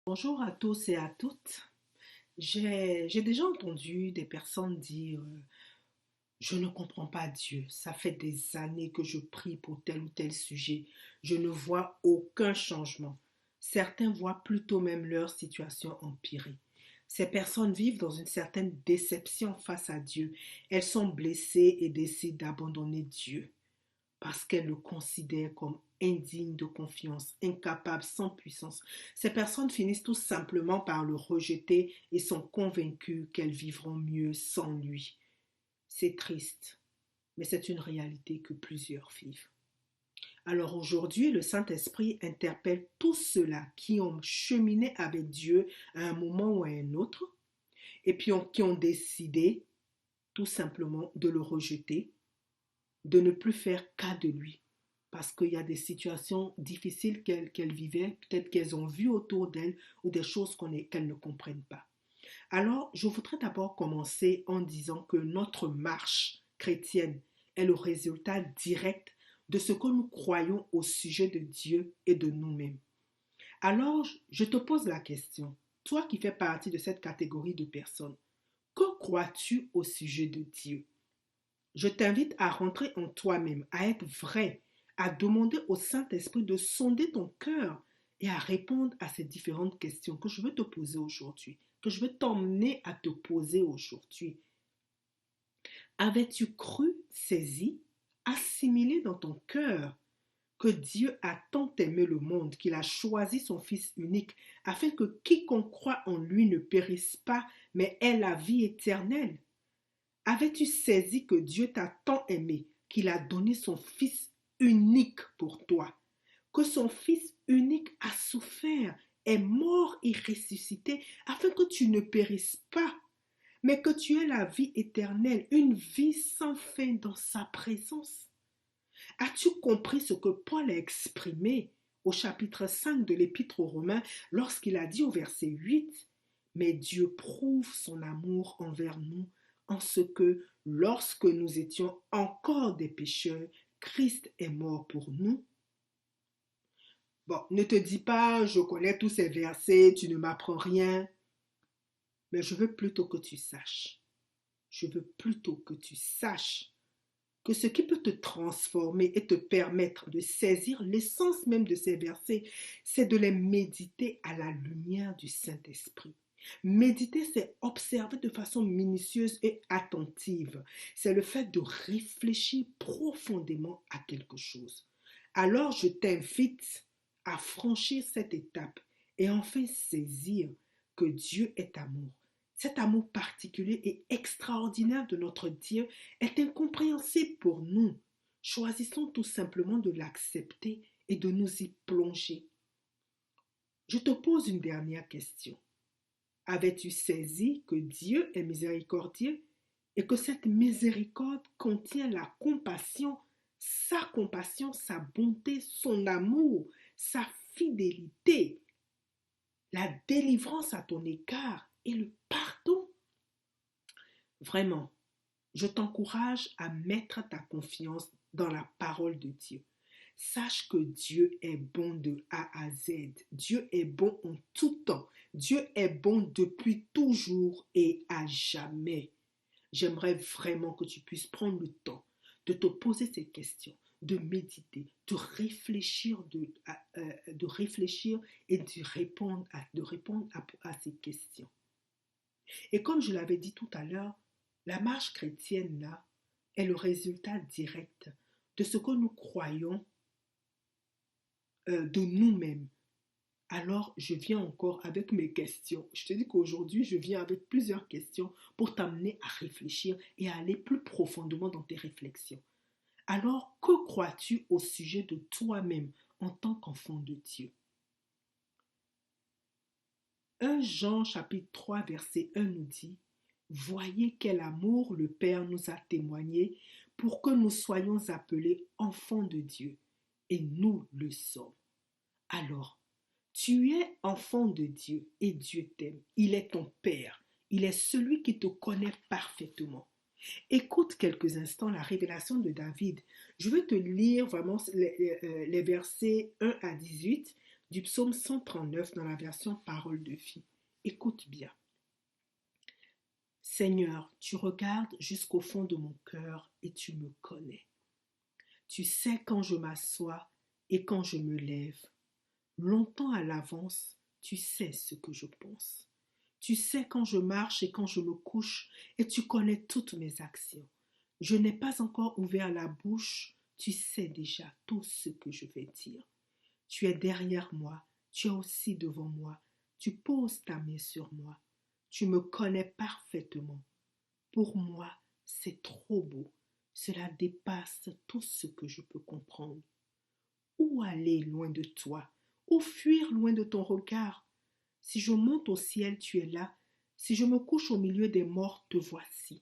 Bonjour à tous et à toutes. J'ai déjà entendu des personnes dire je ne comprends pas Dieu. Ça fait des années que je prie pour tel ou tel sujet. Je ne vois aucun changement. Certains voient plutôt même leur situation empirer. Ces personnes vivent dans une certaine déception face à Dieu. Elles sont blessées et décident d'abandonner Dieu parce qu'elles le considèrent comme indigne de confiance, incapable, sans puissance. Ces personnes finissent tout simplement par le rejeter et sont convaincues qu'elles vivront mieux sans lui. C'est triste, mais c'est une réalité que plusieurs vivent. Alors aujourd'hui, le Saint-Esprit interpelle tous ceux-là qui ont cheminé avec Dieu à un moment ou à un autre, et puis qui ont décidé tout simplement de le rejeter, de ne plus faire cas de lui, parce qu'il y a des situations difficiles qu'elles vivaient, peut-être qu'elles ont vues autour d'elles ou des choses qu'elles ne comprennent pas. Alors, je voudrais d'abord commencer en disant que notre marche chrétienne est le résultat direct de ce que nous croyons au sujet de Dieu et de nous-mêmes. Alors, je te pose la question, toi qui fais partie de cette catégorie de personnes, que crois-tu au sujet de Dieu? Je t'invite à rentrer en toi-même, à être vrai, à demander au Saint-Esprit de sonder ton cœur et à répondre à ces différentes questions que je veux te poser aujourd'hui, que je veux t'emmener à te poser aujourd'hui. Avais-tu cru, saisi, assimilé dans ton cœur que Dieu a tant aimé le monde qu'il a choisi son Fils unique afin que quiconque croit en lui ne périsse pas, mais ait la vie éternelle? Avais-tu saisi que Dieu t'a tant aimé qu'il a donné son Fils unique pour toi, que son Fils unique a souffert, est mort et ressuscité afin que tu ne périsses pas, mais que tu aies la vie éternelle, une vie sans fin dans sa présence? As-tu compris ce que Paul a exprimé au chapitre 5 de l'Épître aux Romains lorsqu'il a dit au verset 8 mais Dieu prouve son amour envers nous en ce que, lorsque nous étions encore des pécheurs, Christ est mort pour nous. Bon, ne te dis pas, je connais tous ces versets, tu ne m'apprends rien, mais je veux plutôt que tu saches, je veux plutôt que tu saches que ce qui peut te transformer et te permettre de saisir l'essence même de ces versets, c'est de les méditer à la lumière du Saint-Esprit. Méditer, c'est observer de façon minutieuse et attentive. C'est le fait de réfléchir profondément à quelque chose. Alors, je t'invite à franchir cette étape et enfin saisir que Dieu est amour. Cet amour particulier et extraordinaire de notre Dieu est incompréhensible pour nous. Choisissons tout simplement de l'accepter et de nous y plonger. Je te pose une dernière question. Avais-tu saisi que Dieu est miséricordieux et que cette miséricorde contient la compassion, sa bonté, son amour, sa fidélité, la délivrance à ton égard et le pardon? Vraiment, je t'encourage à mettre ta confiance dans la parole de Dieu. Sache que Dieu est bon de A à Z. Dieu est bon en tout temps. Dieu est bon depuis toujours et à jamais. J'aimerais vraiment que tu puisses prendre le temps de te poser ces questions, de méditer, de réfléchir et de répondre à ces questions. Et comme je l'avais dit tout à l'heure, la marche chrétienne là est le résultat direct de ce que nous croyons de nous-mêmes. Alors, je viens encore avec mes questions. Je te dis qu'aujourd'hui, je viens avec plusieurs questions pour t'amener à réfléchir et à aller plus profondément dans tes réflexions. Alors, que crois-tu au sujet de toi-même en tant qu'enfant de Dieu? 1 Jean chapitre 3 verset 1 nous dit, voyez quel amour le Père nous a témoigné pour que nous soyons appelés enfants de Dieu. Et nous le sommes. Alors, tu es enfant de Dieu et Dieu t'aime. Il est ton Père. Il est celui qui te connaît parfaitement. Écoute quelques instants la révélation de David. Je vais te lire vraiment les versets 1 à 18 du psaume 139 dans la version Parole de vie. Écoute bien. Seigneur, tu regardes jusqu'au fond de mon cœur et tu me connais. Tu sais quand je m'assois et quand je me lève. Longtemps à l'avance, tu sais ce que je pense. Tu sais quand je marche et quand je me couche, et tu connais toutes mes actions. Je n'ai pas encore ouvert la bouche, tu sais déjà tout ce que je vais dire. Tu es derrière moi, tu es aussi devant moi, tu poses ta main sur moi. Tu me connais parfaitement. Pour moi, c'est trop beau. Cela dépasse tout ce que je peux comprendre. Où aller loin de toi? Où fuir loin de ton regard? Si je monte au ciel, tu es là. Si je me couche au milieu des morts, te voici.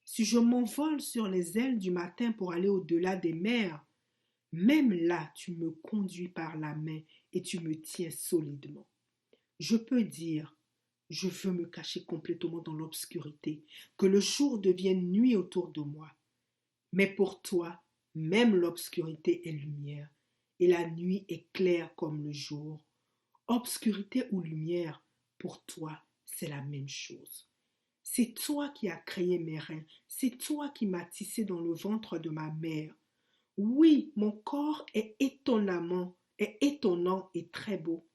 Si je m'envole sur les ailes du matin pour aller au-delà des mers, même là, tu me conduis par la main et tu me tiens solidement. Je peux dire, je veux me cacher complètement dans l'obscurité, que le jour devienne nuit autour de moi. Mais pour toi, même l'obscurité est lumière, et la nuit est claire comme le jour. Obscurité ou lumière, pour toi, c'est la même chose. C'est toi qui as créé mes reins, c'est toi qui m'as tissé dans le ventre de ma mère. Oui, mon corps est étonnant et très beau.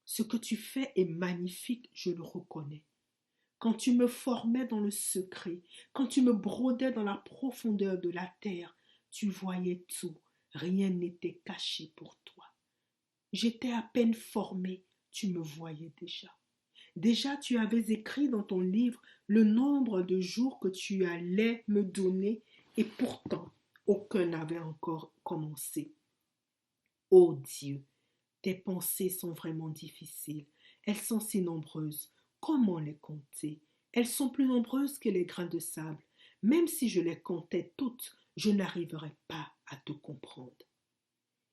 Ce que tu fais est magnifique, je le reconnais. Quand tu me formais dans le secret, quand tu me brodais dans la profondeur de la terre, tu voyais tout, rien n'était caché pour toi. J'étais à peine formé, tu me voyais déjà. Déjà tu avais écrit dans ton livre le nombre de jours que tu allais me donner, et pourtant aucun n'avait encore commencé. Ô Dieu, tes pensées sont vraiment difficiles. Elles sont si nombreuses. Comment les compter? Elles sont plus nombreuses que les grains de sable. Même si je les comptais toutes, je n'arriverais pas à te comprendre.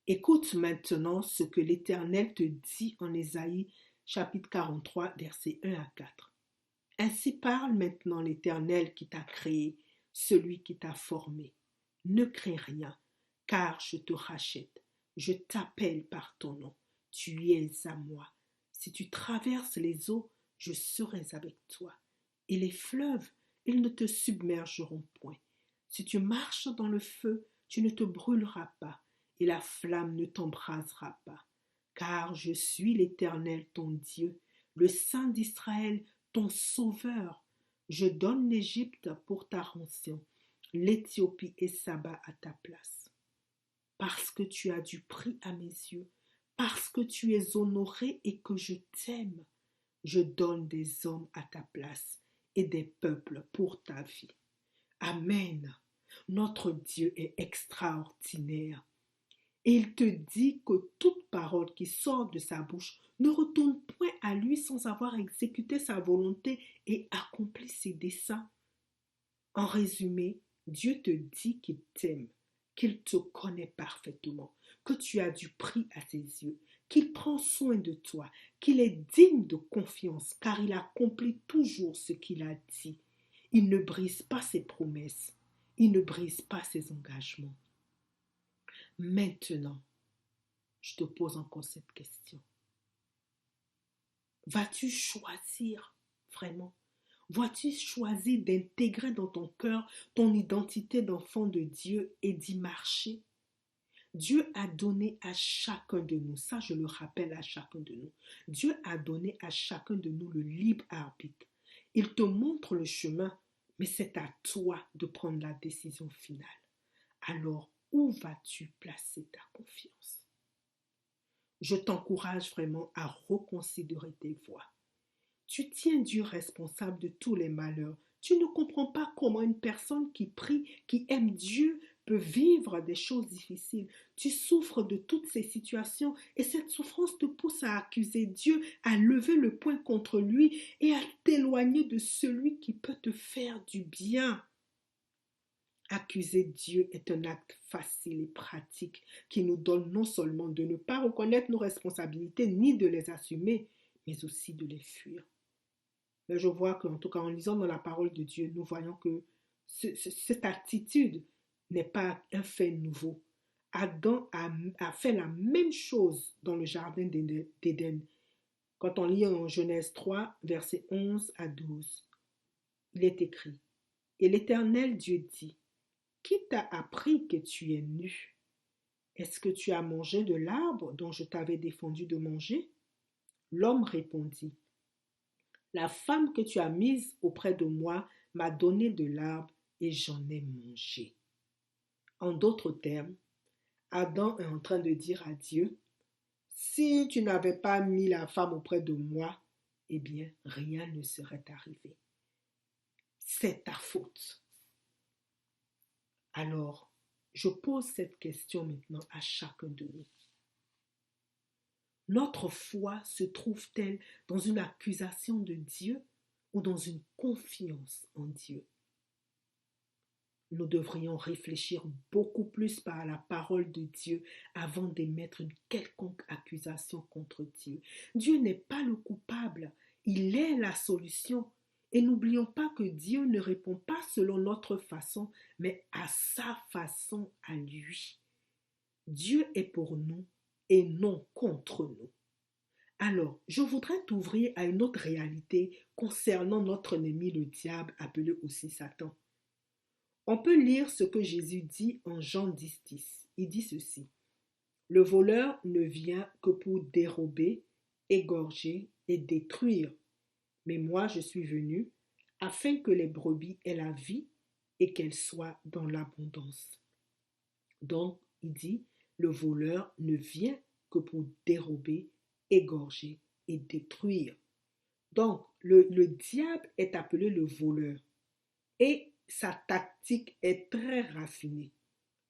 Écoute maintenant ce que l'Éternel te dit en Ésaïe chapitre 43, versets 1 à 4. Ainsi parle maintenant l'Éternel qui t'a créé, celui qui t'a formé. Ne crains rien, car je te rachète. Je t'appelle par ton nom. Tu es à moi. Si tu traverses les eaux, je serai avec toi. Et les fleuves, ils ne te submergeront point. Si tu marches dans le feu, tu ne te brûleras pas, et la flamme ne t'embrasera pas. Car je suis l'Éternel ton Dieu, le Saint d'Israël, ton Sauveur. Je donne l'Égypte pour ta rançon, l'Éthiopie et Saba à ta place. Parce que tu as du prix à mes yeux, parce que tu es honoré et que je t'aime, je donne des hommes à ta place et des peuples pour ta vie. Amen. Notre Dieu est extraordinaire. Et il te dit que toute parole qui sort de sa bouche ne retourne point à lui sans avoir exécuté sa volonté et accompli ses desseins. En résumé, Dieu te dit qu'il t'aime, qu'il te connaît parfaitement, que tu as du prix à ses yeux, qu'il prend soin de toi, qu'il est digne de confiance car il accomplit toujours ce qu'il a dit. Il ne brise pas ses promesses, il ne brise pas ses engagements. Maintenant, je te pose encore cette question. Vas-tu choisir vraiment? Vas-tu choisir d'intégrer dans ton cœur ton identité d'enfant de Dieu et d'y marcher? Dieu a donné à chacun de nous, ça je le rappelle à chacun de nous, Dieu a donné à chacun de nous le libre arbitre. Il te montre le chemin, mais c'est à toi de prendre la décision finale. Alors, où vas-tu placer ta confiance? Je t'encourage vraiment à reconsidérer tes voies. Tu tiens Dieu responsable de tous les malheurs. Tu ne comprends pas comment une personne qui prie, qui aime Dieu, peut vivre des choses difficiles. Tu souffres de toutes ces situations et cette souffrance te pousse à accuser Dieu, à lever le poing contre lui et à t'éloigner de celui qui peut te faire du bien. Accuser Dieu est un acte facile et pratique qui nous donne non seulement de ne pas reconnaître nos responsabilités ni de les assumer, mais aussi de les fuir. Mais je vois qu'en tout cas en lisant dans la parole de Dieu, nous voyons que cette attitude n'est pas un fait nouveau. Adam a fait la même chose dans le jardin d'Éden. Quand on lit en Genèse 3, versets 11 à 12, il est écrit, « Et l'Éternel Dieu dit, qui t'a appris que tu es nu? Est-ce que tu as mangé de l'arbre dont je t'avais défendu de manger? » L'homme répondit, « La femme que tu as mise auprès de moi m'a donné de l'arbre et j'en ai mangé. » En d'autres termes, Adam est en train de dire à Dieu, « Si tu n'avais pas mis la femme auprès de moi, eh bien, rien ne serait arrivé. C'est ta faute. » Alors, je pose cette question maintenant à chacun de nous. Notre foi se trouve-t-elle dans une accusation de Dieu ou dans une confiance en Dieu? Nous devrions réfléchir beaucoup plus par la parole de Dieu avant d'émettre une quelconque accusation contre Dieu. Dieu n'est pas le coupable, il est la solution. Et n'oublions pas que Dieu ne répond pas selon notre façon, mais à sa façon à lui. Dieu est pour nous et non contre nous. Alors, je voudrais t'ouvrir à une autre réalité concernant notre ennemi le diable, appelé aussi Satan. On peut lire ce que Jésus dit en Jean 10, 10. Il dit ceci, « Le voleur ne vient que pour dérober, égorger et détruire. Mais moi je suis venu afin que les brebis aient la vie et qu'elles soient dans l'abondance. » Donc, il dit, le voleur ne vient que pour dérober, égorger et détruire. Donc, le diable est appelé le voleur. Et sa tactique est très raffinée.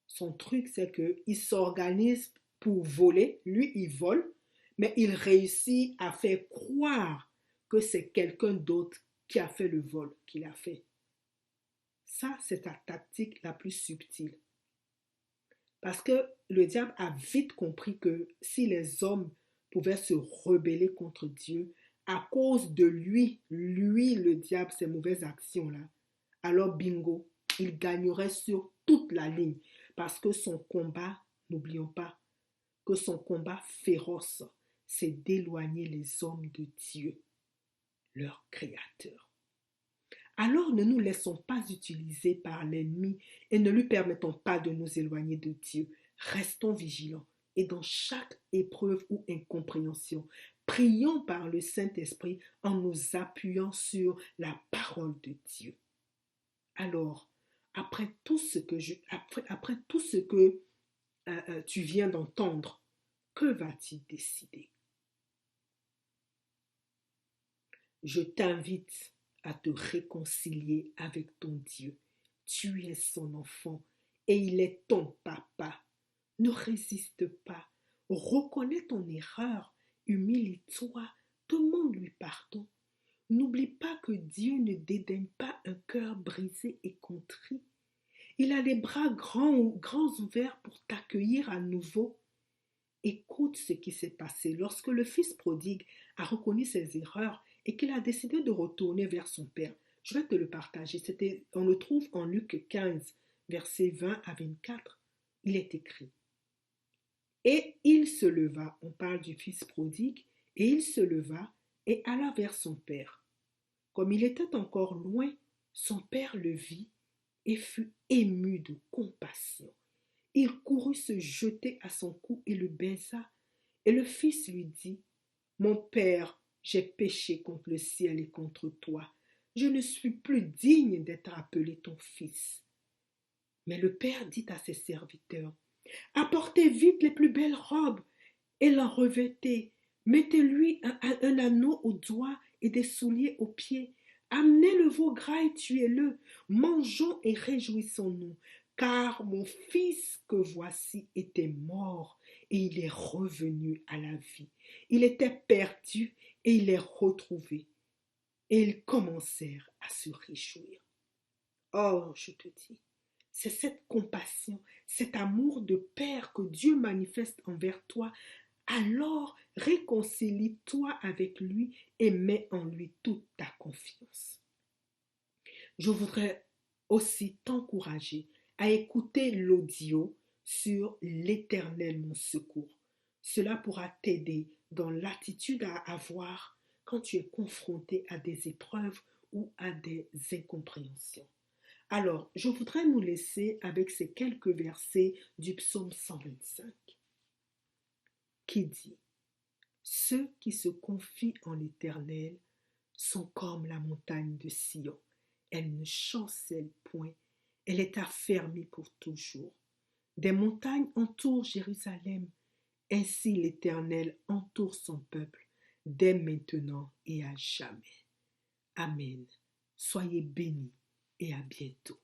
Son truc, c'est qu'il s'organise pour voler. Lui, il vole, mais il réussit à faire croire que c'est quelqu'un d'autre qui a fait le vol qu'il a fait. Ça, c'est sa tactique la plus subtile. Parce que le diable a vite compris que si les hommes pouvaient se rebeller contre Dieu, à cause de lui, le diable, ses mauvaises actions-là, alors bingo, il gagnerait sur toute la ligne. Parce que son combat, n'oublions pas, que son combat féroce, c'est d'éloigner les hommes de Dieu, leur créateur. Alors ne nous laissons pas utiliser par l'ennemi et ne lui permettons pas de nous éloigner de Dieu. Restons vigilants et dans chaque épreuve ou incompréhension, prions par le Saint-Esprit en nous appuyant sur la parole de Dieu. Alors, après tout ce que tu viens d'entendre, que va-t-il décider? Je t'invite à te réconcilier avec ton Dieu. Tu es son enfant et il est ton papa. Ne résiste pas. Reconnais ton erreur. Humilie-toi. Demande-lui pardon. N'oublie pas que Dieu ne dédaigne pas un cœur brisé et contrit. Il a les bras grands ouverts pour t'accueillir à nouveau. Écoute ce qui s'est passé lorsque le fils prodigue a reconnu ses erreurs et qu'il a décidé de retourner vers son père. Je vais te le partager. On le trouve en Luc 15, versets 20 à 24. Il est écrit. Et il se leva, on parle du fils prodigue, et il se leva et alla vers son père. Comme il était encore loin, son père le vit et fut ému de compassion. Il courut se jeter à son cou et le baisa. Et le fils lui dit, « Mon père, j'ai péché contre le ciel et contre toi. Je ne suis plus digne d'être appelé ton fils. » Mais le père dit à ses serviteurs, « Apportez vite les plus belles robes et l'en revêtez. Mettez-lui un anneau au doigt et des souliers aux pieds. Amenez le veau gras et tuez-le. Mangeons et réjouissons-nous. Car mon fils que voici était mort et il est revenu à la vie. Il était perdu et il est retrouvé. » Et ils commencèrent à se réjouir. Oh, je te dis, c'est cette compassion, cet amour de Père que Dieu manifeste envers toi. Alors réconcilie-toi avec lui et mets en lui toute ta confiance. Je voudrais aussi t'encourager à écouter l'audio sur l'Éternel mon secours. Cela pourra t'aider dans l'attitude à avoir quand tu es confronté à des épreuves ou à des incompréhensions. Alors, je voudrais nous laisser avec ces quelques versets du psaume 125 qui dit: Ceux qui se confient en l'Éternel sont comme la montagne de Sion. Elle ne chancelle point, elle est affermie pour toujours. Des montagnes entourent Jérusalem, ainsi l'Éternel entoure son peuple, dès maintenant et à jamais. Amen. Soyez bénis et à bientôt.